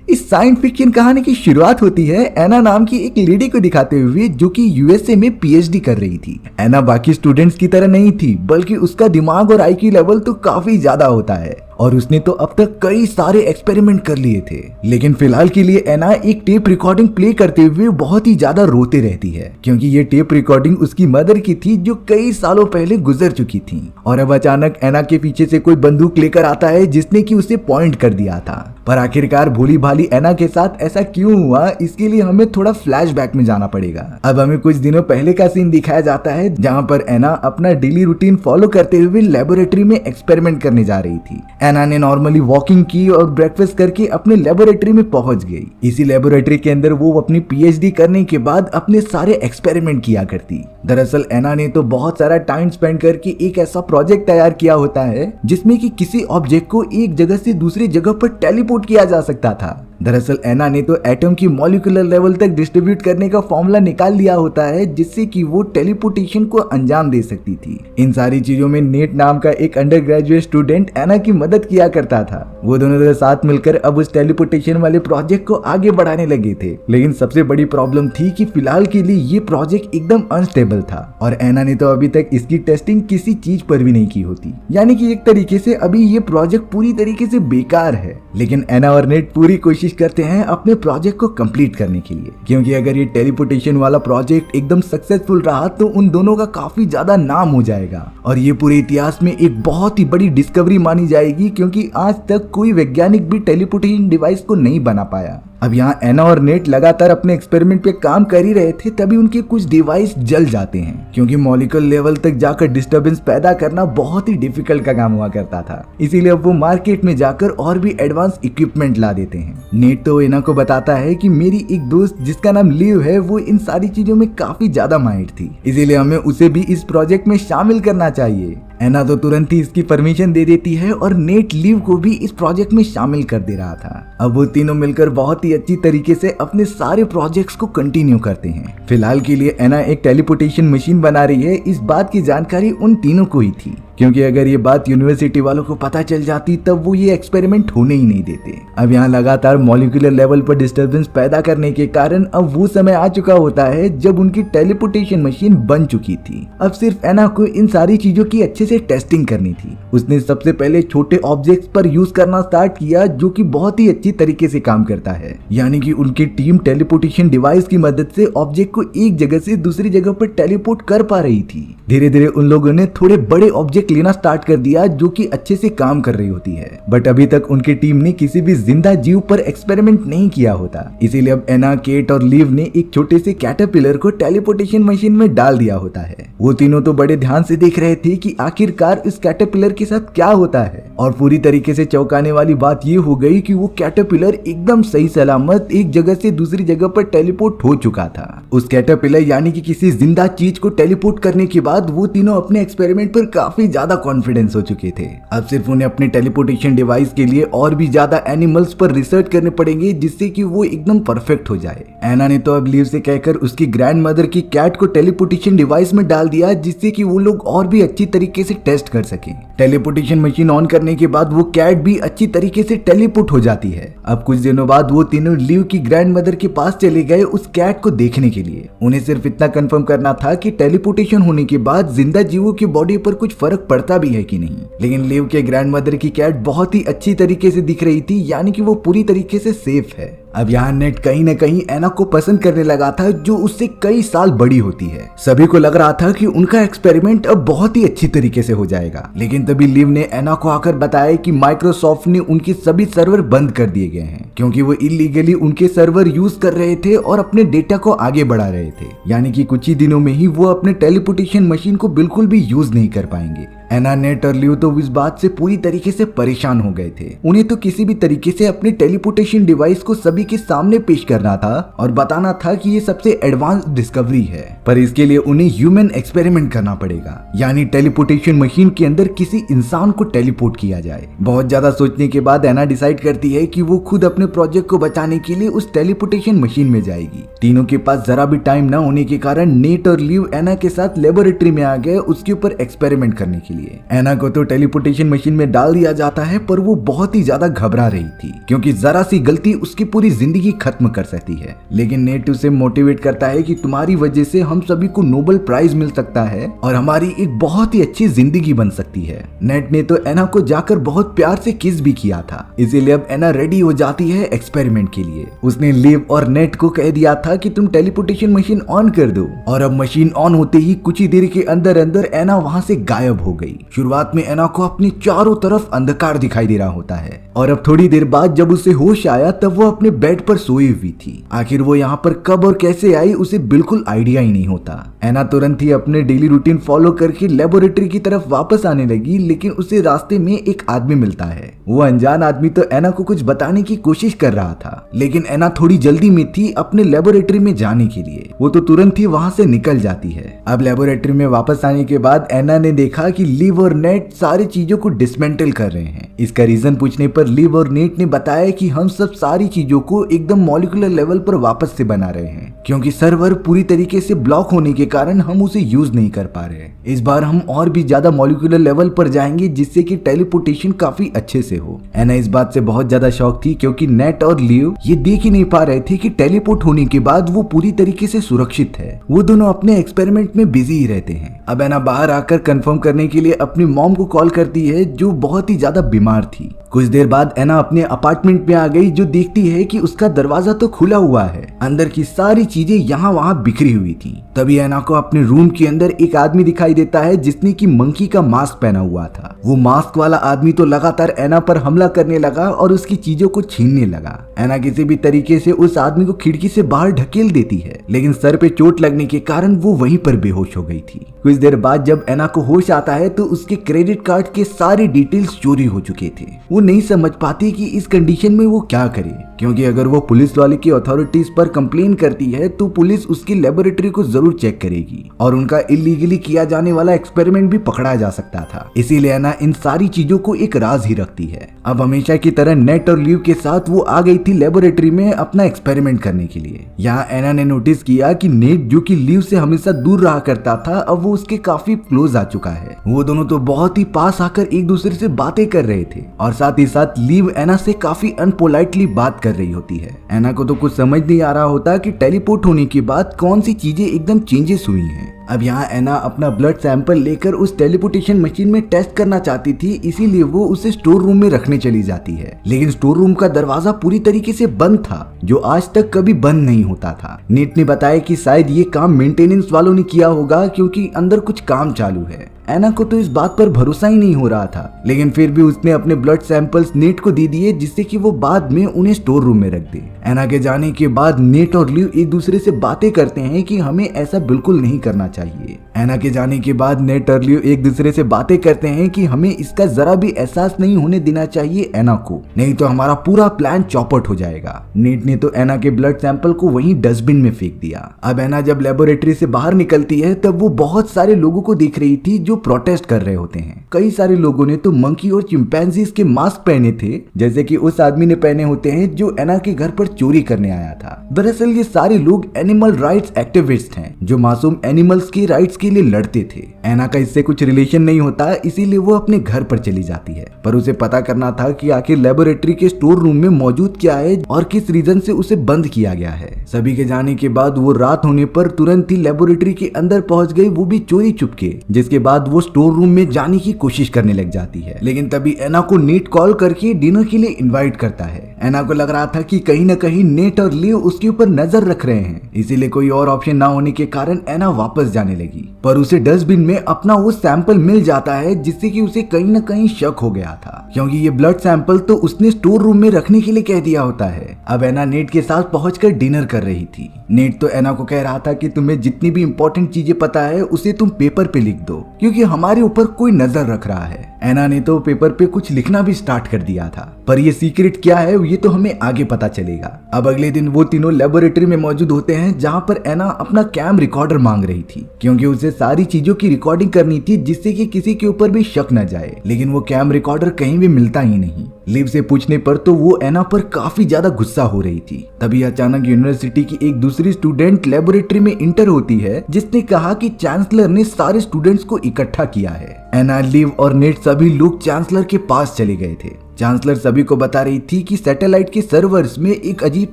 इस science fiction कहानी की शुरुआत होती है एना नाम की एक लेडी को दिखाते हुए जो कि यूएसए में पीएचडी कर रही थी। एना बाकी स्टूडेंट्स की तरह नहीं थी, बल्कि उसका दिमाग और आईक्यू लेवल तो काफी ज्यादा होता है और उसने तो अब तक कई सारे एक्सपेरिमेंट कर लिए थे। लेकिन फिलहाल के लिए एना एक टेप रिकॉर्डिंग प्ले करते हुए बहुत ही ज्यादा रोते रहती है, क्योंकि ये टेप रिकॉर्डिंग उसकी मदर की थी जो कई सालों पहले गुजर चुकी थी। और अब अचानक एना के पीछे से कोई बंदूक लेकर आता है जिसने कि उसे पॉइंट कर दिया था। पर आखिरकार भोली भाली एना के साथ ऐसा क्यों हुआ, इसके लिए हमें थोड़ा फ्लैशबैक में जाना पड़ेगा। अब हमें कुछ दिनों पहले का सीन दिखाया जाता है जहाँ पर एना अपना डेली रूटीन फॉलो करते हुए लेबोरेटरी में एक्सपेरिमेंट करने जा रही थी। एना ने नॉर्मली वॉकिंग की और ब्रेकफास्ट करके अपने लेबोरेटरी में पहुंच गई। इसी लेबोरेटरी के अंदर वो अपनी पीएचडी करने के बाद अपने सारे एक्सपेरिमेंट किया करती। दरअसल एना ने तो बहुत सारा टाइम स्पेंड करके एक ऐसा प्रोजेक्ट तैयार किया होता है जिसमें कि किसी ऑब्जेक्ट को एक जगह से दूसरी जगह पर टेलीपोर्ट किया जा सकता था। दरअसल एना ने तो एटम की मॉलिक्यूलर लेवल तक डिस्ट्रीब्यूट करने का फॉर्मूला निकाल लिया होता है जिससे कि वो टेलीपोर्टेशन को अंजाम दे सकती थी। इन सारी चीजों में नेट नाम का एक अंडर ग्रेजुएट स्टूडेंट एना की मदद किया करता था। वो दोनों साथ मिलकर अब उस टेलीपोर्टेशन वाले प्रोजेक्ट को आगे बढ़ाने लगे थे। लेकिन सबसे बड़ी प्रॉब्लम थी कि फिलहाल के लिए ये प्रोजेक्ट एकदम अनस्टेबल था और एना ने तो अभी तक इसकी टेस्टिंग किसी चीज पर भी नहीं की होती, यानी कि एक तरीके से अभी ये प्रोजेक्ट पूरी तरीके से बेकार है। लेकिन एना और नेट पूरी कोशिश करते हैं अपने प्रोजेक्ट को कंप्लीट करने के लिए, क्योंकि अगर ये टेलीपोर्टेशन वाला प्रोजेक्ट एकदम सक्सेसफुल रहा तो उन दोनों का काफी ज्यादा नाम हो जाएगा और ये पूरे इतिहास में एक बहुत ही बड़ी डिस्कवरी मानी जाएगी, क्योंकि आज तक कोई वैज्ञानिक भी टेलीपोर्टेशन डिवाइस को नहीं बना पाया। अब यहाँ एना और नेट लगातार अपने एक्सपेरिमेंट पे काम कर ही रहे थे, तभी उनके कुछ डिवाइस जल जाते हैं, क्योंकि मॉलिक्यूलर लेवल तक जाकर डिस्टरबेंस पैदा करना बहुत ही डिफिकल्ट का काम हुआ करता था। इसीलिए अब वो मार्केट में जाकर और भी एडवांस इक्विपमेंट ला देते हैं। नेट तो एना को बताता है कि मेरी एक दोस्त जिसका नाम लिव है वो इन सारी चीजों में काफी ज्यादा माहिर थी, इसीलिए हमें उसे भी इस प्रोजेक्ट में शामिल करना चाहिए। एना तो तुरंत ही इसकी परमिशन दे देती है और नेट लिव को भी इस प्रोजेक्ट में शामिल कर दे रहा था। अब वो तीनों मिलकर बहुत ही अच्छी तरीके से अपने सारे प्रोजेक्ट्स को कंटिन्यू करते हैं। फिलहाल के लिए एना एक टेलीपोर्टेशन मशीन बना रही है, इस बात की जानकारी उन तीनों को ही थी, क्योंकि अगर ये बात यूनिवर्सिटी वालों को पता चल जाती तब वो ये एक्सपेरिमेंट होने ही नहीं देते। अब यहाँ लगातार मॉलिक्यूलर लेवल पर डिस्टरबेंस पैदा करने के कारण अब वो समय आ चुका होता है जब उनकी टेलीपोर्टेशन मशीन बन चुकी थी। अब सिर्फ एना को इन सारी चीजों की अच्छे से टेस्टिंग करनी थी। उसने सबसे पहले छोटे ऑब्जेक्ट्स पर यूज करना स्टार्ट किया जो कि बहुत ही अच्छी तरीके से काम करता है, यानी कि उनकी टीम टेलीपोर्टेशन डिवाइस की मदद से ऑब्जेक्ट को एक जगह से दूसरी जगह पर टेलीपोर्ट कर पा रही थी। धीरे धीरे उन लोगों ने थोड़े बड़े ऑब्जेक्ट लेना स्टार्ट कर दिया जो कि अच्छे से काम कर रही होती है, बट अभी तक उनकी टीम ने किसी भी जिंदा जीव पर एक्सपेरिमेंट नहीं किया होता। इसीलिए अब एना, केट और लिव ने एक छोटे से कैटरपिलर को टेलीपोर्टेशन मशीन में डाल दिया होता है। वो तीनों तो बड़े ध्यान से देख रहे थे कि आखिरकार इस कैटरपिलर के साथ क्या होता है, और पूरी तरीके से चौंकाने वाली बात ये हो गई कि वो कैटरपिलर एकदम सही सलामत एक जगह से दूसरी जगह पर टेलीपोर्ट हो चुका था। उस कैटरपिलर यानी कि किसी जिंदा चीज को टेलीपोर्ट करने के बाद वो तीनों अपने एक्सपेरिमेंट पर काफी ज्यादा कॉन्फिडेंस हो चुके थे। अब सिर्फ उन्हें अपने टेलीपोर्टेशन डिवाइस के लिए और भी ज्यादा एनिमल्स पर रिसर्च करने पड़ेंगे जिससे कि वो एकदम परफेक्ट हो जाए। एना ने तो अब लिव से कहकर उसकी ग्रैंड मदर की कैट को टेलीपोर्टेशन डिवाइस में डाल दिया जिससे कि वो लोग और भी अच्छी तरीके से टेस्ट कर सके। टेलीपोर्टेशन मशीन ऑन करने के बाद वो कैट भी अच्छी तरीके से टेलीपोर्ट हो जाती है। अब कुछ दिनों बाद वो तीनों लिव की ग्रैंड मदर के पास चले गए उस कैट को देखने के लिए। उन्हें सिर्फ इतना कंफर्म करना था कि टेलीपोर्टेशन होने के बाद जिंदा जीवों की बॉडी पर कुछ फर्क पड़ता भी है कि नहीं। लेकिन लिव के ग्रैंड मदर की कैट बहुत ही अच्छी तरीके से दिख रही थी, यानी कि वो पूरी तरीके से सेफ है। अब यहाँ नेट कहीं न कहीं एना को पसंद करने लगा था जो उससे कई साल बड़ी होती है। सभी को लग रहा था कि उनका एक्सपेरिमेंट अब बहुत ही अच्छी तरीके से हो जाएगा। लेकिन तभी लिव ने एना को आकर बताया कि माइक्रोसॉफ्ट ने उनके सभी सर्वर बंद कर दिए गए हैं, क्योंकि वो इलीगली उनके सर्वर यूज कर रहे थे और अपने डेटा को आगे बढ़ा रहे थे, यानी कि कुछ ही दिनों में ही वो अपने टेलीपोर्टेशन मशीन को बिल्कुल भी यूज नहीं कर पाएंगे। एना, नेट और लिव तो इस बात से पूरी तरीके से परेशान हो गए थे। उन्हें तो किसी भी तरीके से अपने टेलीपोर्टेशन डिवाइस को सभी के सामने पेश करना था और बताना था कि ये सबसे एडवांस डिस्कवरी है, पर इसके लिए उन्हें ह्यूमन एक्सपेरिमेंट करना पड़ेगा, यानी टेलीपोर्टेशन मशीन के अंदर किसी इंसान को टेलीपोर्ट किया जाए। बहुत ज्यादा सोचने के बाद एना डिसाइड करती है कि वो खुद अपने प्रोजेक्ट को बचाने के लिए उस टेलीपोर्टेशन मशीन में जाएगी। तीनों के पास जरा भी टाइम न होने के कारण नेट और लिव एना के साथ लेबोरेटरी में आ गए उसके ऊपर एक्सपेरिमेंट करने के लिए। लिए। एना को तो टेलीपोर्टेशन मशीन में डाल दिया जाता है, पर वो बहुत ही ज्यादा घबरा रही थी क्योंकि जरा सी गलती उसकी पूरी जिंदगी खत्म कर सकती है। लेकिन नेट उसे मोटिवेट करता है कि तुम्हारी वजह से हम सभी को नोबेल प्राइज मिल सकता है और हमारी एक बहुत ही अच्छी जिंदगी बन सकती है। नेट ने तो एना को जाकर बहुत प्यार से किस भी किया था, इसीलिए अब एना रेडी हो जाती है एक्सपेरिमेंट के लिए। उसने लिव और नेट को कह दिया था कि तुम टेलीपोर्टेशन मशीन ऑन कर दो, और अब मशीन ऑन होते ही कुछ ही देर के अंदर अंदर एना वहां से गायब हो गई। शुरुआत में एना को अपनी चारों तरफ अंधकार दिखाई दे रहा होता है, और अब थोड़ी देर बाद जब उसे होश आया तब वो अपने बेड पर सोई हुई थी। आखिर वो यहाँ पर कब और कैसे आई उसे बिल्कुल आइडिया ही नहीं होता। एना तुरंत ही अपने डेली रूटीन फॉलो करके लेबोरेटरी की तरफ वापस आने लगी, लेकिन उसे रास्ते में एक आदमी मिलता है। वो अनजान आदमी तो एना को कुछ बताने की कोशिश कर रहा था, लेकिन एना थोड़ी जल्दी में थी अपने लेबोरेटरी में जाने के लिए। वो तो तुरंत ही वहां से निकल जाती है। अब लेबोरेटरी में वापस आने के बाद एना ने देखा कि लिव और नेट सारी चीजों को डिसमेंटल कर रहे हैं। इसका रीजन पूछने पर लिव और नेट ने बताया कि हम सब सारी चीजों को एकदम मॉलिक्यूलर लेवल पर वापस से बना रहे हैं, क्योंकि सर्वर पूरी तरीके से ब्लॉक होने के कारण हम उसे यूज नहीं कर पा रहे। इस बार हम और भी ज्यादा मॉलिक्यूलर लेवल पर जाएंगे जिससे कि टेलीपोर्टेशन काफी अच्छे से हो। एना इस बात से बहुत ज्यादा शॉक थी क्योंकि नेट और लिव ये देख ही नहीं पा रहे थे कि टेलीपोर्ट होने के बाद वो पूरी तरीके से सुरक्षित है। वो दोनों अपने एक्सपेरिमेंट में बिजी ही रहते हैं। अब एना बाहर आकर कंफर्म करने के लिए अपनी मॉम को कॉल करती है जो बहुत ही ज्यादा बीमार थी। कुछ देर बाद एना अपने अपार्टमेंट में आ गई, जो देखती है कि उसका दरवाजा तो खुला हुआ है, अंदर की सारी चीजें यहाँ वहाँ बिखरी हुई थी। तभी एना को अपने रूम के अंदर एक आदमी दिखाई देता है जिसने की मंकी का मास्क पहना हुआ था। वो मास्क वाला आदमी तो लगातार एना पर हमला करने लगा और उसकी चीजों को छीनने लगा। एना किसी भी तरीके से उस आदमी को खिड़की से बाहर ढकेल देती है, लेकिन सर पे चोट लगने के कारण वो वहीं पर बेहोश हो गई थी। कुछ देर बाद जब एना को होश आता है तो उसके क्रेडिट कार्ड के सारे डिटेल्स चोरी हो चुके थे। वो नहीं समझ पाती कि इस कंडीशन में वो क्या करे, क्योंकि अगर वो पुलिस वाले की अथॉरिटीज पर कंप्लेन करती है तो पुलिस उसकी लेबोरेटरी को जरूर चेक करेगी और उनका इलीगली किया जाने वाला एक्सपेरिमेंट भी पकड़ा जा सकता था। इसीलिए एना इन सारी चीजों को एक राज ही रखती है। अब हमेशा की तरह नेट और लिव के साथ वो आ गई थी लेबोरेटरी में अपना एक्सपेरिमेंट करने के लिए। यहाँ एना ने नोटिस किया कि नेट जो कि लिव से हमेशा दूर रहा करता था, अब वो उसके काफी क्लोज आ चुका है। वो दोनों तो बहुत ही पास आकर एक दूसरे से बातें कर रहे थे और साथ ही साथ लिव एना से काफी अनपोलाइटली बात कर रही होती है। एना को तो कुछ समझ नहीं आ रहा होता कि टेलीपोर्ट होने के बाद कौन सी चीजें एकदम चेंजेस हुई हैं। अब यहाँ एना अपना ब्लड सैंपल लेकर उस टेलीपोर्टेशन मशीन में टेस्ट करना चाहती थी, इसीलिए वो उसे स्टोर रूम में रखने चली जाती है। लेकिन स्टोर रूम का दरवाजा पूरी तरीके से बंद था, जो आज तक कभी बंद नहीं होता था। नेट ने बताया कि शायद ये काम मेंटेनेंस वालों ने किया होगा क्योंकि अंदर कुछ काम चालू है। एना को तो इस बात पर भरोसा ही नहीं हो रहा था, लेकिन फिर भी उसने अपने ब्लड सैंपल्स नेट को दे दिए जिससे कि वो बाद में उन्हें स्टोर रूम में रख दे। एना के जाने के बाद नेट और लिव एक दूसरे से बातें करते हैं कि हमें ऐसा बिल्कुल नहीं करना चाहिए। एना के जाने के बाद नेट और लिव एक दूसरे से बातें करते हैं कि हमें इसका जरा भी एहसास नहीं होने देना चाहिए एना को, नहीं तो हमारा पूरा प्लान चौपट हो जाएगा। नेट ने तो एना के ब्लड सैंपल को वहीं डस्टबिन में फेंक दिया। अब एना जब लेबोरेटरी से बाहर निकलती है तब वो बहुत सारे लोगों को देख रही थी जो प्रोटेस्ट कर रहे होते हैं। कई सारे लोगों ने तो मंकी और चिंपैंजीज के मास्क पहने थे, जैसे कि उस आदमी ने पहने होते हैं जो एना के घर पर चोरी करने आया था। दरअसल ये सारे लोग एनिमल राइट्स एक्टिविस्ट हैं जो मासूम एनिमल्स के राइट्स के लिए लड़ते थे। एना का इससे कुछ रिलेशन नहीं होता, इसीलिए वो अपने घर पर चली जाती है, पर उसे पता करना था कि आखिर लेबोरेटरी के स्टोर रूम में मौजूद क्या है और किस रीजन से उसे बंद किया गया है। सभी के जाने के बाद वो रात होने पर तुरंत ही लेबोरेटरी के अंदर पहुंच गई, वो भी चोरी चुपके, जिसके बाद वो स्टोर रूम में जाने की कोशिश करने लग जाती है। लेकिन तभी एना को नेट कॉल करके डिनर के लिए इनवाइट करता है। एना को लग रहा था कि कहीं न कहीं नेट और लिव उसके ऊपर नजर रख रहे हैं, इसीलिए कोई और ऑप्शन ना होने के कारण एना वापस जाने लगी, पर उसे डस्टबिन में अपना वो सैंपल मिल जाता है जिससे कि उसे कहीं न कहीं शक हो गया था, क्योंकि ये ब्लड सैंपल तो उसने स्टोर रूम में रखने के लिए कह दिया होता है। अब एना नेट के साथ पहुंचकर डिनर कर रही थी। नेट तो एना को कह रहा था कि तुम्हें जितनी भी इंपॉर्टेंट चीजें पता है उसे तुम पेपर पे लिख दो, क्योंकि हमारे ऊपर कोई नजर रख रहा है। एना ने तो पेपर पे कुछ लिखना भी स्टार्ट कर दिया था। पर ये सीक्रेट क्या है ये तो हमें आगे पता चलेगा। अब अगले दिन वो तीनों लेबोरेटरी में मौजूद होते हैं जहाँ पर एना अपना कैम रिकॉर्डर मांग रही थी, क्योंकि उसे सारी चीजों की रिकॉर्डिंग करनी थी जिससे कि किसी के ऊपर भी शक न जाए। लेकिन वो कैम रिकॉर्डर कहीं भी मिलता ही नहीं। लिव से पूछने पर तो वो एना पर काफी ज्यादा गुस्सा हो रही थी। तभी अचानक यूनिवर्सिटी की एक दूसरी स्टूडेंट लेबोरेटरी में इंटर होती है, जिसने कहा कि चांसलर ने सारे स्टूडेंट्स को इकट्ठा किया है। एना, लिव और नेट सभी लोग चांसलर के पास चले गए थे। चांसलर सभी को बता रही थी कि सैटेलाइट के सर्वर्स में एक अजीब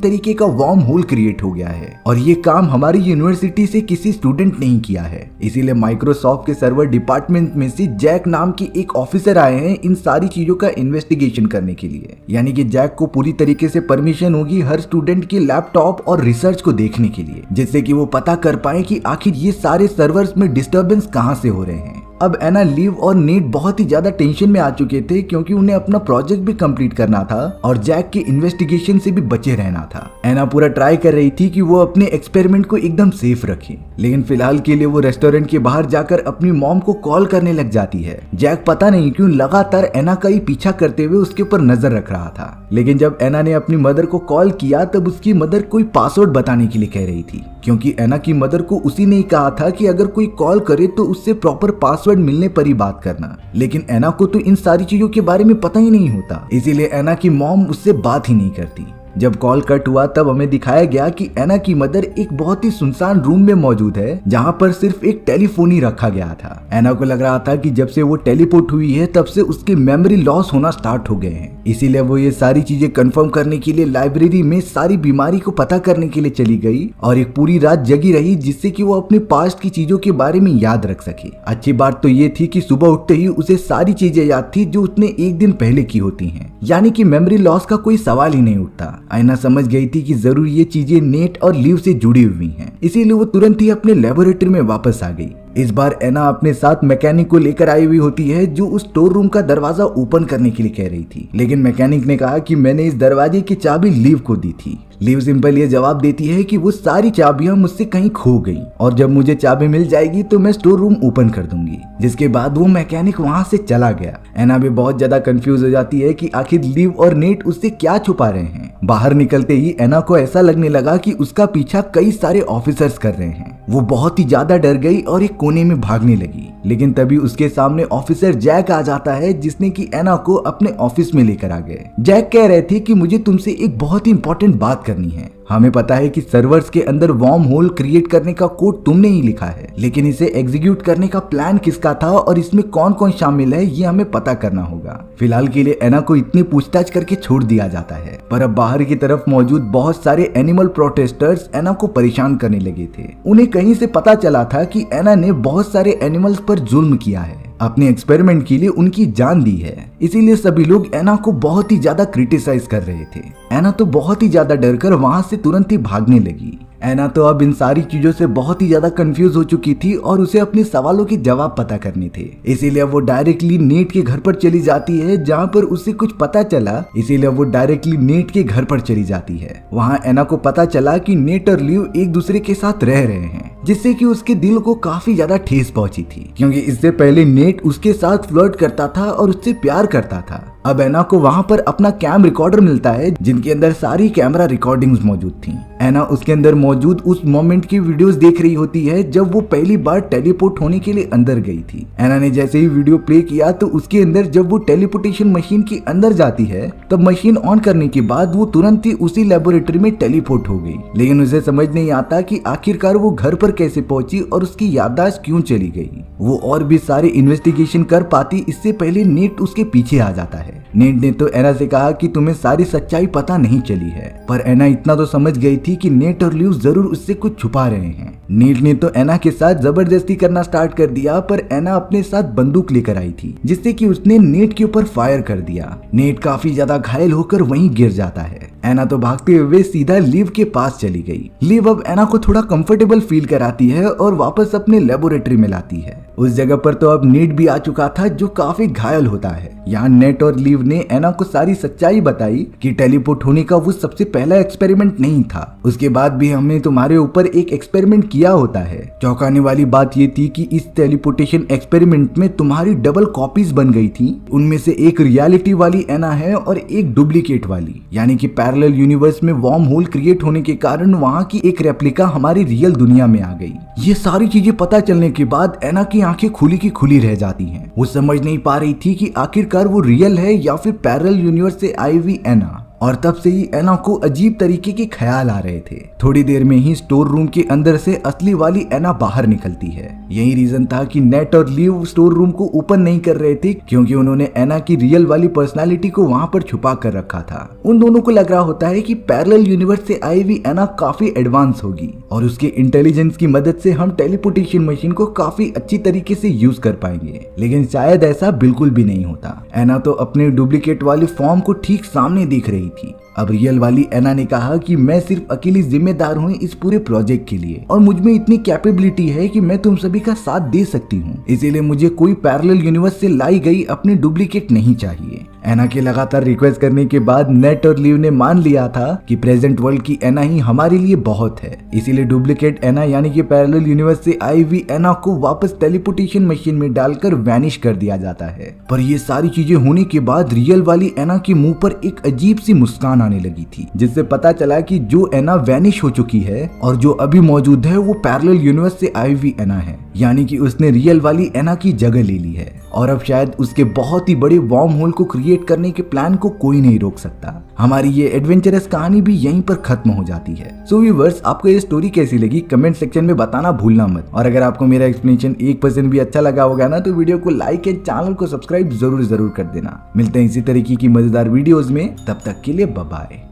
तरीके का वार्म होल क्रिएट हो गया है और ये काम हमारी यूनिवर्सिटी से किसी स्टूडेंट ने ही किया है। इसीलिए माइक्रोसॉफ्ट के सर्वर डिपार्टमेंट में से जैक नाम की एक ऑफिसर आए हैं इन सारी चीजों का इन्वेस्टिगेशन करने के लिए। यानी कि जैक को पूरी तरीके से परमिशन होगी हर स्टूडेंट के लैपटॉप और रिसर्च को देखने के लिए, जिससे कि वो पता कर पाए कि आखिर ये सारे सर्वर्स में डिस्टर्बेंस कहाँ से हो रहे हैं। अब एना, लिव और नेट बहुत ही ज्यादा टेंशन में आ चुके थे, क्योंकि उन्हें अपना प्रोजेक्ट भी कंप्लीट करना था और जैक के इन्वेस्टिगेशन से भी बचे रहना था। एना पूरा ट्राई कर रही थी कि वो अपने एक्सपेरिमेंट को एकदम सेफ रखे, लेकिन फिलहाल के लिए वो रेस्टोरेंट के बाहर जाकर अपनी मॉम को कॉल करने लग जाती है। जैक पता नहीं क्यों लगातार एना का ही पीछा करते हुए उसके ऊपर नजर रख रहा था। लेकिन जब एना ने अपनी मदर को कॉल किया तब उसकी मदर कोई पासवर्ड बताने के लिए कह रही थी, क्योंकि एना की मदर को उसी ने ही कहा था कि अगर कोई कॉल करे तो उससे प्रॉपर पासवर्ड मिलने पर ही बात करना। लेकिन एना को तो इन सारी चीजों के बारे में पता ही नहीं होता, इसीलिए एना की मॉम उससे बात ही नहीं करती। जब कॉल कट हुआ तब हमें दिखाया गया कि एना की मदर एक बहुत ही सुनसान रूम में मौजूद है, जहां पर सिर्फ एक टेलीफोन ही रखा गया था। एना को लग रहा था कि जब से वो टेलीपोर्ट हुई है तब से उसकी मेमोरी लॉस होना स्टार्ट हो गए हैं। इसीलिए वो ये सारी चीजें कंफर्म करने के लिए लाइब्रेरी में सारी बीमारी को पता करने के लिए चली गई और एक पूरी रात जगी रही, जिससे कि वो अपने पास्ट की चीजों के बारे में याद रख सके। अच्छी बात तो ये थी कि सुबह उठते ही उसे सारी चीजें याद थी जो उसने एक दिन पहले की होती हैं, यानी कि मेमोरी लॉस का कोई सवाल ही नहीं उठता। एना समझ गई थी कि जरूर ये चीजें नेट और लिव से जुड़ी हुई हैं, इसीलिए वो तुरंत ही अपने लेबोरेटरी में वापस आ गई। इस बार एना अपने साथ मैकेनिक को लेकर आई हुई होती है, जो उस स्टोर रूम का दरवाजा ओपन करने के लिए कह रही थी। लेकिन मैकेनिक ने कहा कि मैंने इस दरवाजे की चाबी लिव को दी थी। लिव सिंपल ये जवाब देती है कि वो सारी चाबियां मुझसे कहीं खो गई और जब मुझे चाबी मिल जाएगी तो मैं स्टोर रूम ओपन कर दूंगी। जिसके बाद वो मैकेनिक वहां से चला गया। एना भी बहुत ज्यादा कंफ्यूज हो जाती है कि आखिर लिव और नेट उससे क्या छुपा रहे हैं। बाहर निकलते ही एना को ऐसा लगने लगा कि उसका पीछा कई सारे ऑफिसर्स कर रहे हैं। वो बहुत ही ज्यादा डर गई और एक कोने में भागने लगी। लेकिन तभी उसके सामने ऑफिसर जैक आ जाता है, जिसने कि एना को अपने ऑफिस में लेकर आ गए। जैक कह रहे थे कि मुझे तुमसे एक बहुत ही इंपॉर्टेंट बात करनी है। हमें पता है कि सर्वर्स के अंदर वार्म होल क्रिएट करने का कोड तुमने ही लिखा है, लेकिन इसे एग्जीक्यूट करने का प्लान किसका था और इसमें कौन कौन शामिल है ये हमें पता करना होगा। फिलहाल के लिए एना को इतनी पूछताछ करके छोड़ दिया जाता है, पर अब बाहर की तरफ मौजूद बहुत सारे एनिमल प्रोटेस्टर्स एना को परेशान करने लगे थे। उन्हें कहीं से पता चला था कि एना ने बहुत सारे एनिमल्स पर जुल्म किया है, अपने एक्सपेरिमेंट के लिए उनकी जान दी है। इसीलिए सभी लोग एना को बहुत ही ज्यादा क्रिटिसाइज कर रहे थे। एना तो बहुत ही ज्यादा डरकर वहां से तुरंत ही भागने लगी। एना तो अब इन सारी चीजों से बहुत ही ज्यादा कंफ्यूज हो चुकी थी और उसे अपने सवालों के जवाब पता करने थे। इसीलिए वो डायरेक्टली नेट के घर पर चली जाती है, जहाँ पर उसे कुछ पता चला। इसीलिए वो डायरेक्टली नेट के घर पर चली जाती है। वहाँ एना को पता चला कि नेट और लिव एक दूसरे के साथ रह रहे हैं, जिससे कि उसके दिल को काफी ज्यादा ठेस पहुंची थी, क्योंकि इससे पहले नेट उसके साथ फ्लर्ट करता था और उससे प्यार करता था। अब एना को वहां पर अपना कैम रिकॉर्डर मिलता है, जिनके अंदर सारी कैमरा रिकॉर्डिंग्स मौजूद थी। एना उसके अंदर मौजूद उस मोमेंट की वीडियोस देख रही होती है जब वो पहली बार टेलीपोर्ट होने के लिए अंदर गई थी। एना ने जैसे ही वीडियो प्ले किया तो उसके अंदर जब वो टेलीपोर्टेशन मशीन के अंदर जाती है, तब मशीन ऑन करने के बाद वो तुरंत ही उसी लेबोरेटरी में टेलीपोर्ट हो गई। लेकिन उसे समझ नहीं आता कि आखिरकार वो घर पर कैसे पहुंची और उसकी याददाश्त क्यों चली गई। वो और भी सारे इन्वेस्टिगेशन कर पाती, इससे पहले नेट उसके पीछे आ जाता है। नेट ने तो एना से कहा कि तुम्हें सारी सच्चाई पता नहीं चली है, पर एना इतना तो समझ गई थी कि नेट और लिव जरूर उससे कुछ छुपा रहे हैं। नेट ने तो एना के साथ जबरदस्ती करना स्टार्ट कर दिया, पर एना अपने साथ बंदूक लेकर आई थी, जिससे कि उसने नेट के ऊपर फायर कर दिया। नेट काफी ज्यादा घायल होकर वहीं गिर जाता है। एना तो भागते हुए सीधा लिव के पास चली गई। लिव अब एना को थोड़ा कंफर्टेबल फील कराती है और वापस अपने लेबोरेटरी में लाती है। उस जगह पर तो अब नेट भी आ चुका था जो काफी घायल होता है। यहाँ नेट और लिव ने एना को सारी सच्चाई बताई कि टेलीपोर्ट होने का वो सबसे पहला एक्सपेरिमेंट नहीं था, उसके बाद भी हमने तुम्हारे ऊपर एक एक्सपेरिमेंट किया होता है। चौंकाने वाली बात ये थी कि इस टेलीपोर्टेशन एक्सपेरिमेंट में तुम्हारी डबल कॉपीज बन गई थी। उनमें से एक रियलिटी वाली एना है और एक डुप्लीकेट वाली, यानी कि पैरेलल यूनिवर्स में वार्म होल क्रिएट होने के कारण वहाँ की एक रेप्लिका हमारी रियल दुनिया में आ गई। ये सारी चीजें पता चलने के बाद एना की आंखें खुली की खुली रह जाती हैं। वो समझ नहीं पा रही थी कि आखिरकार वो रियल है या फिर पैरेलल यूनिवर्स से आई हुई एना। और तब से ही एना को अजीब तरीके के ख्याल आ रहे थे। थोड़ी देर में ही स्टोर रूम के अंदर से असली वाली एना बाहर निकलती है। यही रीजन था कि नेट और लिव स्टोर रूम को ओपन नहीं कर रहे थे, क्योंकि उन्होंने एना की रियल वाली पर्सनालिटी को वहां पर छुपा कर रखा था। उन दोनों को लग रहा होता है कि पैरेलल यूनिवर्स से आई हुई एना काफी एडवांस होगी और उसके इंटेलिजेंस की मदद से हम टेलीपोर्टेशन मशीन को काफी अच्छी तरीके से यूज कर पाएंगे। लेकिन शायद ऐसा बिल्कुल भी नहीं होता। एना तो अपने डुप्लीकेट वाली फॉर्म को ठीक सामने देख रही थी। अब रियल वाली एना ने कहा कि मैं सिर्फ अकेली जिम्मेदार हूँ इस पूरे प्रोजेक्ट के लिए और मुझ में इतनी कैपेबिलिटी है कि मैं तुम सभी का साथ दे सकती हूँ, इसीलिए मुझे कोई पैरेलल यूनिवर्स से लाई गई अपनी डुप्लीकेट नहीं चाहिए। एना के लगातार रिक्वेस्ट करने के बाद नेट और लिव ने मान लिया था कि प्रेजेंट वर्ल्ड की एना ही हमारे लिए बहुत है, इसीलिए डुप्लीकेट एना यानी कि पैरेलल यूनिवर्स से आई हुई एना को वापस टेलीपोर्टेशन मशीन में डालकर वैनिश कर दिया जाता है। पर ये सारी चीजें होने के बाद रियल वाली एना के मुंह पर एक अजीब सी मुस्कान आने लगी थी, जिससे पता चला कि जो एना वैनिश हो चुकी है और जो अभी मौजूद है वो पैरेलल यूनिवर्स से आई हुई एना है, यानी कि उसने रियल वाली एना की जगह ले ली है और अब शायद उसके बहुत ही बड़े वार्म होल को क्रिएट करने के प्लान को कोई नहीं रोक सकता। हमारी ये एडवेंचरस कहानी भी यहीं पर खत्म हो जाती है। सो व्यूअर्स, आपको ये स्टोरी कैसी लगी कमेंट सेक्शन में बताना भूलना मत। और अगर आपको मेरा एक्सप्लेनेशन 1% भी अच्छा लगा होगा ना तो वीडियो को लाइक एंड चैनल को सब्सक्राइब जरूर कर देना। मिलते हैं इसी तरीके की मजेदार वीडियोस में, तब तक के लिए बाय बाय।